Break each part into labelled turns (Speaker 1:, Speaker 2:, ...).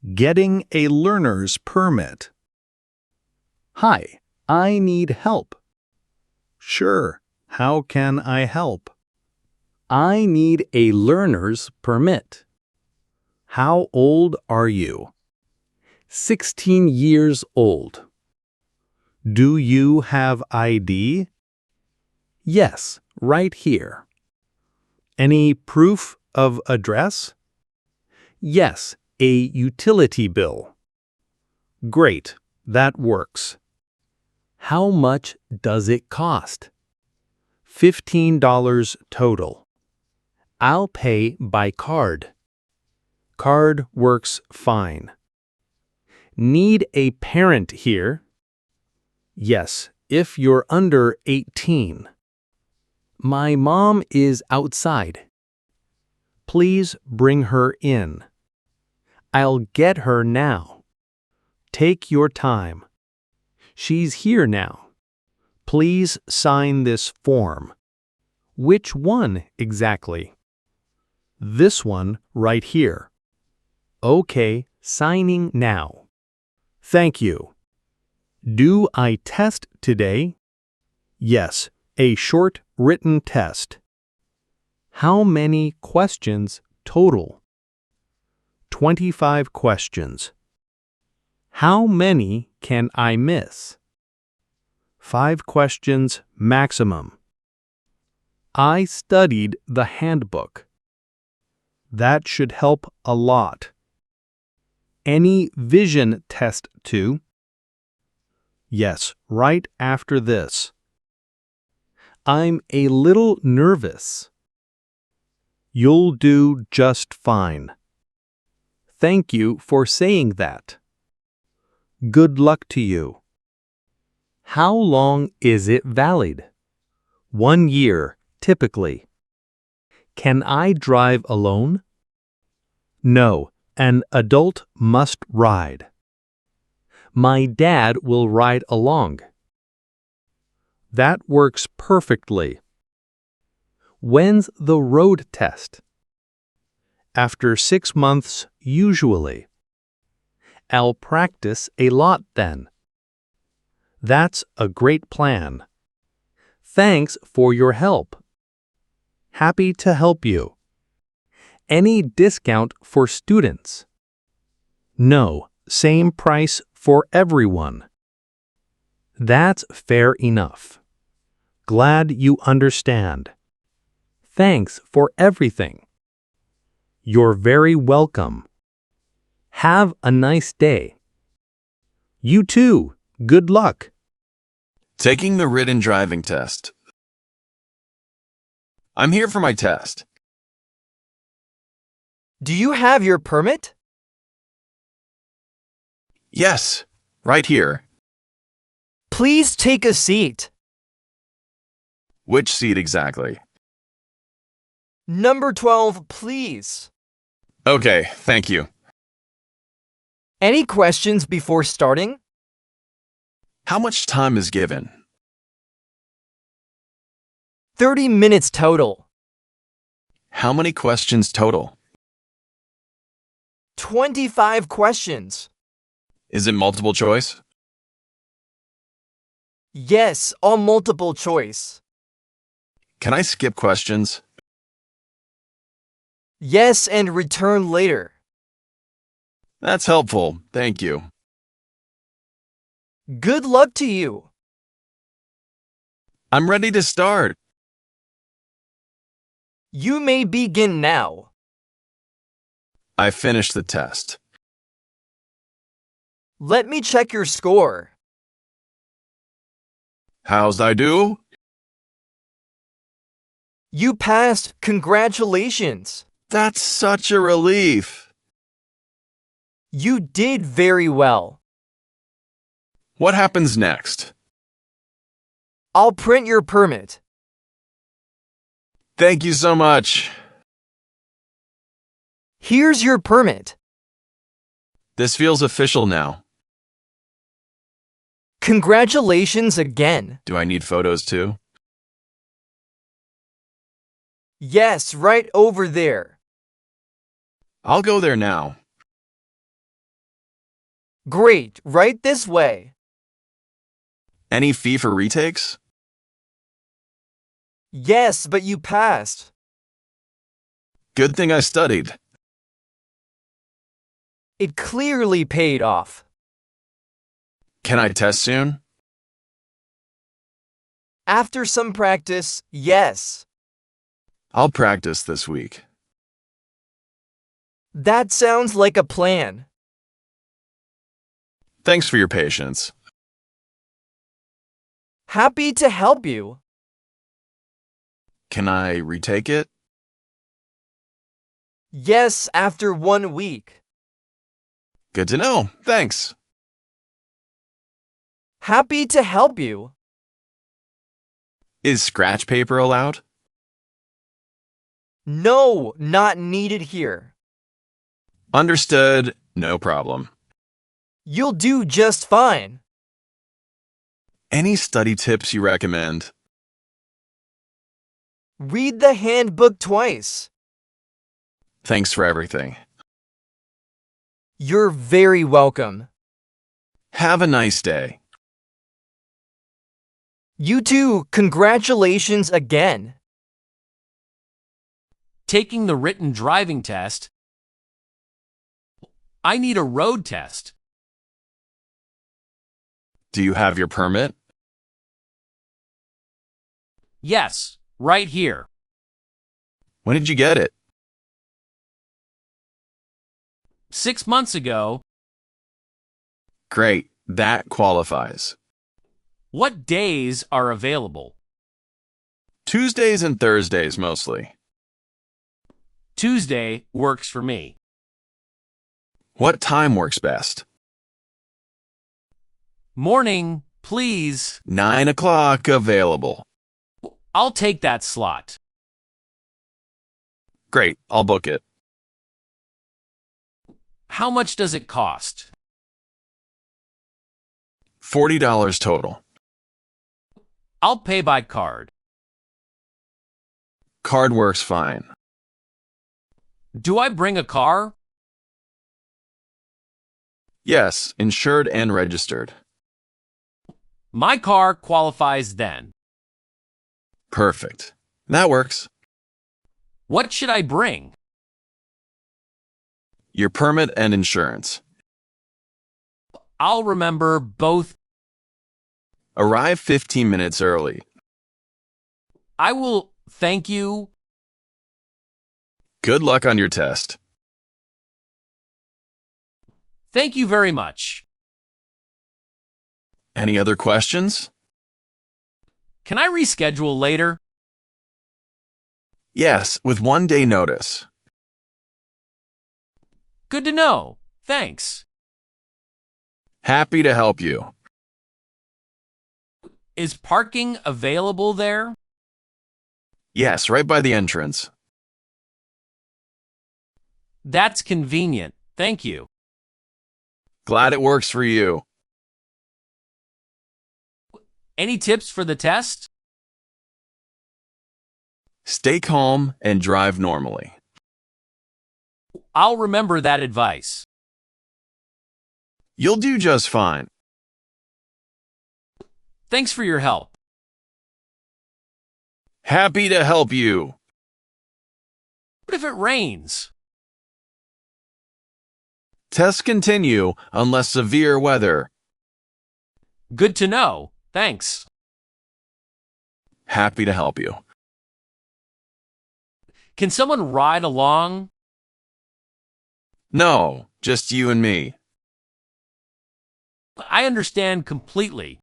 Speaker 1: Getting a learner's permit. Hi, I need help. Sure, how can I help?
Speaker 2: I need a learner's permit.
Speaker 1: How old are you?
Speaker 2: 16 years old.
Speaker 1: Do you have ID?
Speaker 2: Yes, right here.
Speaker 1: Any proof of address?
Speaker 2: Yes, a utility bill.
Speaker 1: Great, that works.
Speaker 2: How much does it cost?
Speaker 1: $15 total.
Speaker 2: I'll pay by card.
Speaker 1: Card works fine.
Speaker 2: Need a parent here?
Speaker 1: Yes, if you're under 18.
Speaker 2: My mom is outside.
Speaker 1: Please bring her in.
Speaker 2: I'll get her now.
Speaker 1: Take your time.
Speaker 2: She's here now.
Speaker 1: Please sign this form.
Speaker 2: Which one exactly?
Speaker 1: This one right here.
Speaker 2: Okay, signing now.
Speaker 1: Thank you.
Speaker 2: Do I test today?
Speaker 1: Yes, a short written test.
Speaker 2: How many questions total?
Speaker 1: 25 questions.
Speaker 2: How many can I miss?
Speaker 1: 5 questions maximum.
Speaker 2: I studied the handbook.
Speaker 1: That should help a lot.
Speaker 2: Any vision test too?
Speaker 1: Yes, right after this.
Speaker 2: I'm a little nervous.
Speaker 1: You'll do just fine.
Speaker 2: Thank you for saying that.
Speaker 1: Good luck to you.
Speaker 2: How long is it valid?
Speaker 1: 1 year, typically.
Speaker 2: Can I drive alone?
Speaker 1: No, an adult must ride.
Speaker 2: My dad will ride along.
Speaker 1: That works perfectly.
Speaker 2: When's the road test?
Speaker 1: After 6 months, usually.
Speaker 2: I'll practice a lot then.
Speaker 1: That's a great plan.
Speaker 2: Thanks for your help.
Speaker 1: Happy to help you.
Speaker 2: Any discount for students?
Speaker 1: No, same price for everyone.
Speaker 2: That's fair enough.
Speaker 1: Glad you understand.
Speaker 2: Thanks for everything.
Speaker 1: You're very welcome.
Speaker 2: Have a nice day.
Speaker 1: You too. Good luck.
Speaker 3: Taking the written driving test. I'm here for my test.
Speaker 4: Do you have your permit?
Speaker 3: Yes, right here.
Speaker 4: Please take a seat.
Speaker 3: Which seat exactly?
Speaker 4: Number 12, please.
Speaker 3: Okay, thank you.
Speaker 4: Any questions before starting?
Speaker 3: How much time is given?
Speaker 4: 30 minutes total.
Speaker 3: How many questions total?
Speaker 4: 25 questions.
Speaker 3: Is it multiple choice?
Speaker 4: Yes, all multiple choice.
Speaker 3: Can I skip questions?
Speaker 4: Yes, and return later.
Speaker 3: That's helpful, thank you.
Speaker 4: Good luck to you.
Speaker 3: I'm ready to start.
Speaker 4: You may begin now.
Speaker 3: I finished the test.
Speaker 4: Let me check your score.
Speaker 3: How's I do?
Speaker 4: You passed. Congratulations.
Speaker 3: That's such a relief.
Speaker 4: You did very well.
Speaker 3: What happens next?
Speaker 4: I'll print your permit.
Speaker 3: Thank you so much.
Speaker 4: Here's your permit.
Speaker 3: This feels official now.
Speaker 4: Congratulations again.
Speaker 3: Do I need photos too?
Speaker 4: Yes, right over there.
Speaker 3: I'll go there now.
Speaker 4: Great, right this way.
Speaker 3: Any fee for retakes?
Speaker 4: Yes, but you passed.
Speaker 3: Good thing I studied.
Speaker 4: It clearly paid off.
Speaker 3: Can I test soon?
Speaker 4: After some practice, yes.
Speaker 3: I'll practice this week.
Speaker 4: That sounds like a plan.
Speaker 3: Thanks for your patience.
Speaker 4: Happy to help you.
Speaker 3: Can I retake it?
Speaker 4: Yes, after 1 week.
Speaker 3: Good to know. Thanks.
Speaker 4: Happy to help you.
Speaker 3: Is scratch paper allowed?
Speaker 4: No, not needed here.
Speaker 3: Understood. No problem.
Speaker 4: You'll do just fine.
Speaker 3: Any study tips you recommend?
Speaker 4: Read the handbook twice.
Speaker 3: Thanks for everything.
Speaker 4: You're very welcome.
Speaker 3: Have a nice day.
Speaker 4: You too, congratulations again.
Speaker 2: Taking the written driving test. I need a road test.
Speaker 3: Do you have your permit?
Speaker 2: Yes, right here.
Speaker 3: When did you get it?
Speaker 2: 6 months ago.
Speaker 3: Great. That qualifies.
Speaker 2: What days are available?
Speaker 3: Tuesdays and Thursdays mostly.
Speaker 2: Tuesday works for me.
Speaker 3: What time works best?
Speaker 2: Morning, please.
Speaker 3: 9 o'clock available.
Speaker 2: I'll take that slot.
Speaker 3: Great. I'll book it.
Speaker 2: How much does it cost?
Speaker 3: $40 total.
Speaker 2: I'll pay by card.
Speaker 3: Card works fine.
Speaker 2: Do I bring a car?
Speaker 3: Yes, insured and registered.
Speaker 2: My car qualifies then.
Speaker 3: Perfect. That works.
Speaker 2: What should I bring?
Speaker 3: Your permit and insurance.
Speaker 2: I'll remember both.
Speaker 3: Arrive 15 minutes early.
Speaker 2: I will thank you.
Speaker 3: Good luck on your test.
Speaker 2: Thank you very much.
Speaker 3: Any other questions?
Speaker 2: Can I reschedule later?
Speaker 3: Yes, with 1 day notice.
Speaker 2: Good to know. Thanks.
Speaker 3: Happy to help you.
Speaker 2: Is parking available there?
Speaker 3: Yes, right by the entrance.
Speaker 2: That's convenient. Thank you.
Speaker 3: Glad it works for you.
Speaker 2: Any tips for the test?
Speaker 3: Stay calm and drive normally.
Speaker 2: I'll remember that advice.
Speaker 3: You'll do just fine.
Speaker 2: Thanks for your help.
Speaker 3: Happy to help you.
Speaker 2: What if it rains?
Speaker 3: Tests continue unless severe weather.
Speaker 2: Good to know. Thanks.
Speaker 3: Happy to help you.
Speaker 2: Can someone ride along?
Speaker 3: No, just you and me.
Speaker 2: I understand completely.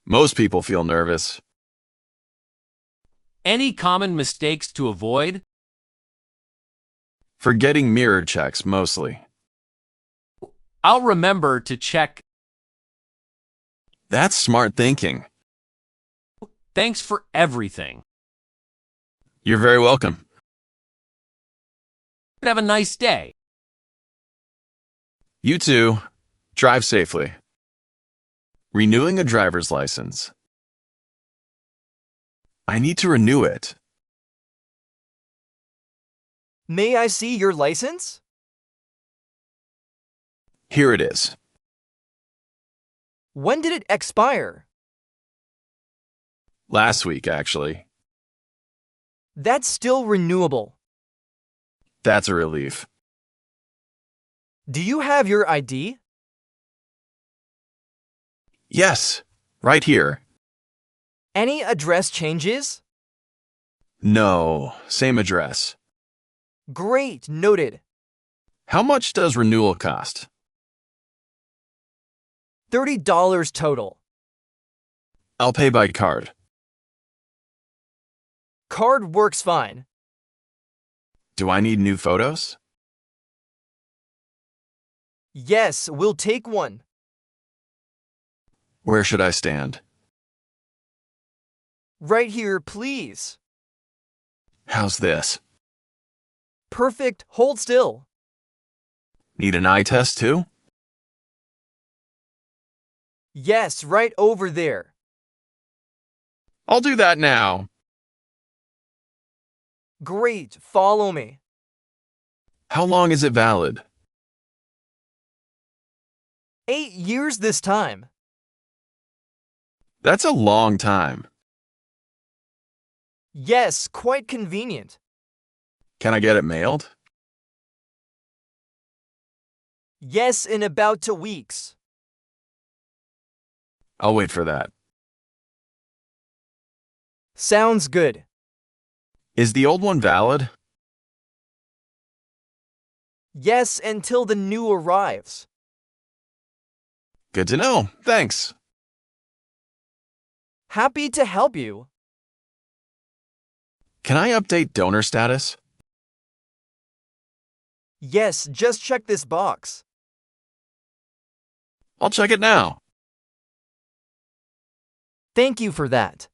Speaker 3: Most people feel nervous.
Speaker 2: Any common mistakes to avoid?
Speaker 3: Forgetting mirror checks mostly.
Speaker 2: I'll remember to check.
Speaker 3: That's smart thinking.
Speaker 2: Thanks for everything.
Speaker 3: You're very welcome.
Speaker 2: Have a nice day.
Speaker 3: You too. Drive safely. Renewing a driver's license. I need to renew it.
Speaker 4: May I see your license?
Speaker 3: Here it is.
Speaker 4: When did it expire?
Speaker 3: Last week, actually.
Speaker 4: That's still renewable.
Speaker 3: That's a relief.
Speaker 4: Do you have your ID?
Speaker 3: Yes, right here.
Speaker 4: Any address changes?
Speaker 3: No, same address.
Speaker 4: Great, noted.
Speaker 3: How much does renewal cost?
Speaker 4: $30 total.
Speaker 3: I'll pay by card.
Speaker 4: Card works fine.
Speaker 3: Do I need new photos?
Speaker 4: Yes, we'll take one.
Speaker 3: Where should I stand?
Speaker 4: Right here, please.
Speaker 3: How's this?
Speaker 4: Perfect, hold still.
Speaker 3: Need an eye test too?
Speaker 4: Yes, right over there.
Speaker 3: I'll do that now.
Speaker 4: Great, follow me.
Speaker 3: How long is it valid?
Speaker 4: 8 years this time.
Speaker 3: That's a long time.
Speaker 4: Yes, quite convenient.
Speaker 3: Can I get it mailed?
Speaker 4: Yes, in about 2 weeks.
Speaker 3: I'll wait for that.
Speaker 4: Sounds good.
Speaker 3: Is the old one valid?
Speaker 4: Yes, until the new arrives.
Speaker 3: Good to know. Thanks.
Speaker 4: Happy to help you.
Speaker 3: Can I update donor status?
Speaker 4: Yes, just check this box.
Speaker 3: I'll check it now.
Speaker 4: Thank you for that.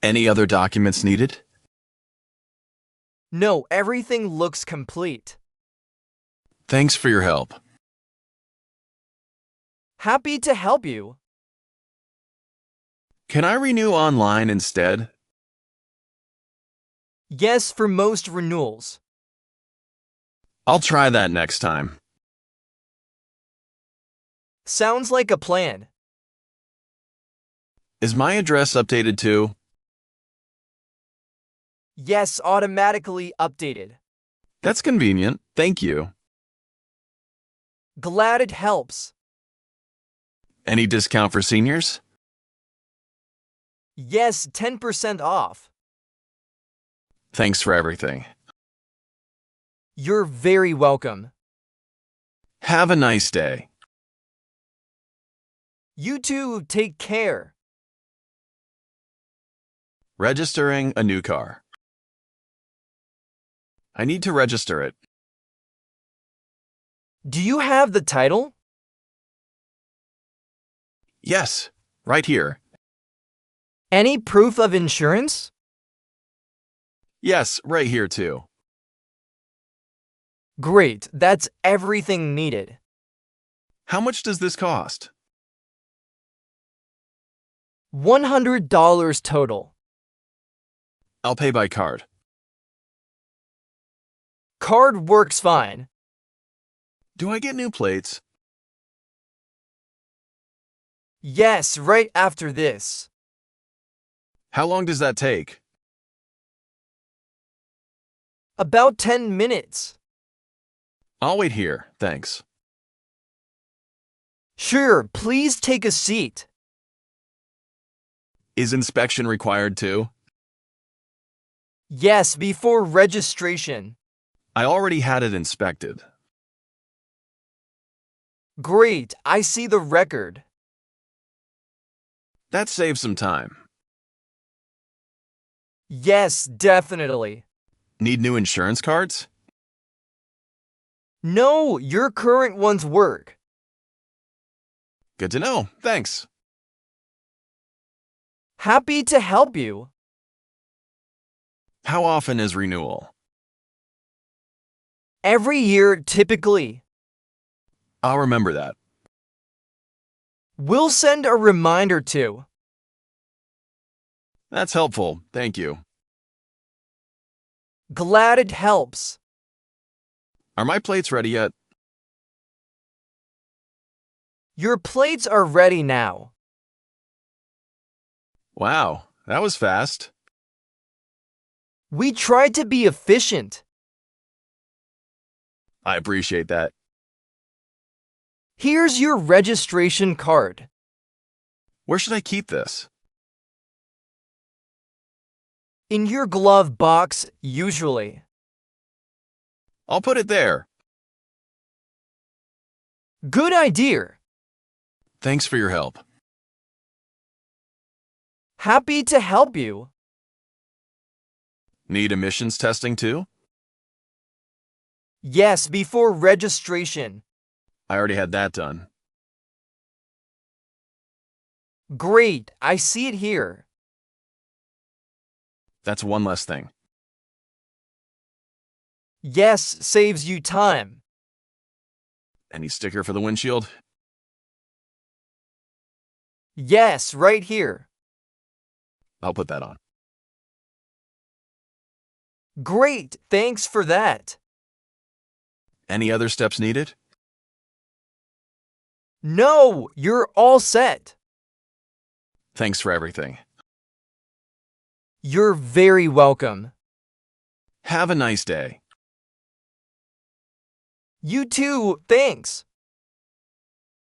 Speaker 3: Any other documents needed?
Speaker 4: No, everything looks complete.
Speaker 3: Thanks for your help.
Speaker 4: Happy to help you.
Speaker 3: Can I renew online instead?
Speaker 4: Yes, for most renewals.
Speaker 3: I'll try that next time.
Speaker 4: Sounds like a plan.
Speaker 3: Is my address updated too?
Speaker 4: Yes, automatically updated.
Speaker 3: That's convenient. Thank you.
Speaker 4: Glad it helps.
Speaker 3: Any discount for seniors?
Speaker 4: Yes, 10% off.
Speaker 3: Thanks for everything.
Speaker 4: You're very welcome.
Speaker 3: Have a nice day.
Speaker 4: You too, take care.
Speaker 3: Registering a new car. I need to register it.
Speaker 4: Do you have the title?
Speaker 3: Yes, right here.
Speaker 4: Any proof of insurance?
Speaker 3: Yes, right here too.
Speaker 4: Great, that's everything needed.
Speaker 3: How much does this cost?
Speaker 4: $100 total.
Speaker 3: I'll pay by card.
Speaker 4: Card works fine.
Speaker 3: Do I get new plates?
Speaker 4: Yes, right after this.
Speaker 3: How long does that take?
Speaker 4: About 10 minutes.
Speaker 3: I'll wait here, thanks.
Speaker 4: Sure, please take a seat.
Speaker 3: Is inspection required too?
Speaker 4: Yes, before registration.
Speaker 3: I already had it inspected.
Speaker 4: Great, I see the record.
Speaker 3: That saves some time.
Speaker 4: Yes, definitely.
Speaker 3: Need new insurance cards?
Speaker 4: No, your current ones work.
Speaker 3: Good to know, thanks.
Speaker 4: Happy to help you.
Speaker 3: How often is renewal?
Speaker 4: Every year, typically.
Speaker 3: I'll remember that.
Speaker 4: We'll send a reminder too.
Speaker 3: That's helpful, thank you.
Speaker 4: Glad it helps.
Speaker 3: Are my plates ready yet?
Speaker 4: Your plates are ready now.
Speaker 3: Wow, that was fast.
Speaker 4: We tried to be efficient.
Speaker 3: I appreciate that.
Speaker 4: Here's your registration card.
Speaker 3: Where should I keep this?
Speaker 4: In your glove box, usually.
Speaker 3: I'll put it there.
Speaker 4: Good idea.
Speaker 3: Thanks for your help.
Speaker 4: Happy to help you.
Speaker 3: Need emissions testing too?
Speaker 4: Yes, before registration.
Speaker 3: I already had that done.
Speaker 4: Great, I see it here.
Speaker 3: That's one less thing.
Speaker 4: Yes, saves you time.
Speaker 3: Any sticker for the windshield?
Speaker 4: Yes, right here.
Speaker 3: I'll put that on.
Speaker 4: Great, thanks for that.
Speaker 3: Any other steps needed?
Speaker 4: No, you're all set.
Speaker 3: Thanks for everything.
Speaker 4: You're very welcome.
Speaker 3: Have a nice day.
Speaker 4: You too, thanks.